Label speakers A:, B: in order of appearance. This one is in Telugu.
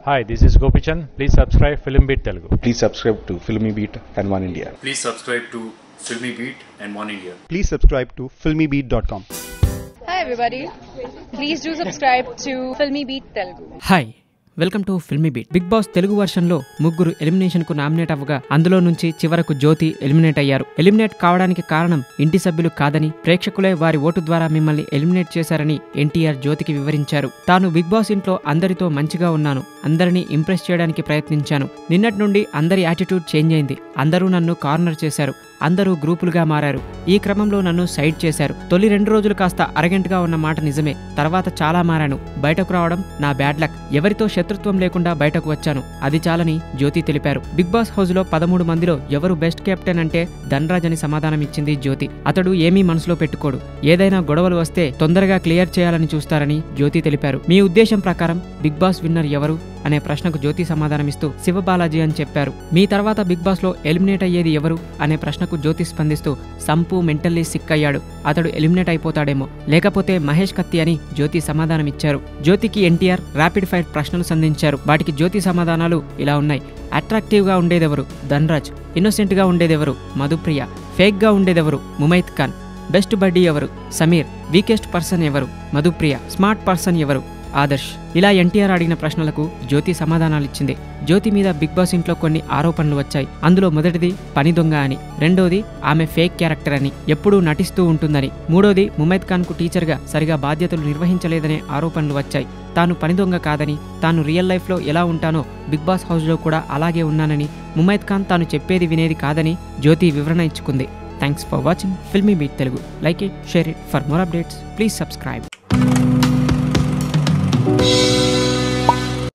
A: Hi, this is Gopichan. Please subscribe Film Beat Telugu.
B: Please subscribe to Filmy Beat and One India.
C: Please subscribe to Filmy Beat and One India.
D: Please subscribe to filmybeat.com.
E: Hi everybody. Please do subscribe to Filmy Beat Telugu.
F: Hi welcome to Filmy Beat. Bigg Boss Telugu వర్షన్లో ముగ్గురు ఎలిమినేషన్ కు నామినేట్ అవ్వగా అందులో నుంచి చివరకు జ్యోతి ఎలిమినేట్ అయ్యారు. ఎలిమినేట్ కావడానికి కారణం ఇంటి సభ్యులు కాదని, ప్రేక్షకులే వారి ఓటు ద్వారా మిమ్మల్ని ఎలిమినేట్ చేశారని ఎన్టీఆర్ జ్యోతికి వివరించారు. తాను బిగ్ బాస్ ఇంట్లో అందరితో మంచిగా ఉన్నాను, అందరినీ ఇంప్రెస్ చేయడానికి ప్రయత్నించాను. నిన్నటి నుండి అందరి యాటిట్యూడ్ చేంజ్ అయింది. అందరూ నన్ను కార్నర్ చేశారు, అందరూ గ్రూపులుగా మారారు. ఈ క్రమంలో నన్ను సైడ్ చేశారు. తొలి 2 రోజులు కాస్త అరగంటగా ఉన్న మాట నిజమే. తర్వాత చాలా మారాను. బయటకు రావడం నా బ్యాడ్ లక్. ఎవరితో శత్రుత్వం లేకుండా బయటకు వచ్చాను, అది చాలని జ్యోతి తెలిపారు. బిగ్ బాస్ హౌస్ లో 13 మందిలో ఎవరు బెస్ట్ కెప్టెన్ అంటే ధన్రాజ్ అని సమాధానం ఇచ్చింది జ్యోతి. అతడు ఏమీ మనసులో పెట్టుకోడు, ఏదైనా గొడవలు వస్తే తొందరగా క్లియర్ చేయాలని చూస్తారని జ్యోతి తెలిపారు. మీ ఉద్దేశం ప్రకారం బిగ్ బాస్ విన్నర్ ఎవరు అనే ప్రశ్నకు జ్యోతి సమాధానమిస్తూ శివబాలాజీ అని చెప్పారు. మీ తర్వాత బిగ్ బాస్ లో ఎలిమినేట్ అయ్యేది ఎవరు అనే ప్రశ్నకు జ్యోతి స్పందిస్తూ సంపు మెంటల్లీ సిక్ అయ్యాడు, అతడు ఎలిమినేట్ అయిపోతాడేమో, లేకపోతే మహేష్ కత్తి అని జ్యోతి సమాధానమిచ్చారు. జ్యోతికి ఎన్టీఆర్ ర్యాపిడ్ ఫైర్ ప్రశ్నలు సంధించారు. వాటికి జ్యోతి సమాధానాలు ఇలా ఉన్నాయి. అట్రాక్టివ్ గా ఉండేదెవరు? ధన్రాజ్. ఇన్నోసెంట్ గా ఉండేదెవరు? మధుప్రియ. ఫేక్ గా ఉండేదెవరు? ముమైత్ ఖాన్. బెస్ట్ బడ్డీ ఎవరు? సమీర్. వీకెస్ట్ పర్సన్ ఎవరు? మధుప్రియ. స్మార్ట్ పర్సన్ ఎవరు? ఆదర్శ్. ఇలా ఎన్టీఆర్ అడిగిన ప్రశ్నలకు జ్యోతి సమాధానాలిచ్చింది. జ్యోతి మీద బిగ్ బాస్ ఇంట్లో కొన్ని ఆరోపణలు వచ్చాయి. అందులో మొదటిది పని దొంగ అని, రెండోది ఆమె ఫేక్ క్యారెక్టర్ అని, ఎప్పుడూ నటిస్తూ ఉంటుందని, మూడోది ముమైత్ ఖాన్ కు టీచర్ గా సరిగా బాధ్యతలు నిర్వహించలేదనే ఆరోపణలు వచ్చాయి. తాను పని దొంగ కాదని, తాను రియల్ లైఫ్ లో ఎలా ఉంటానో బిగ్ బాస్ హౌస్ లో కూడా అలాగే ఉన్నానని, ముమైత్ ఖాన్ తాను చెప్పేది వినేది కాదని జ్యోతి వివరణ ఇచ్చుకుంది. Thanks for watching Filmy Beat Telugu. Like it, share it. For more updates please subscribe.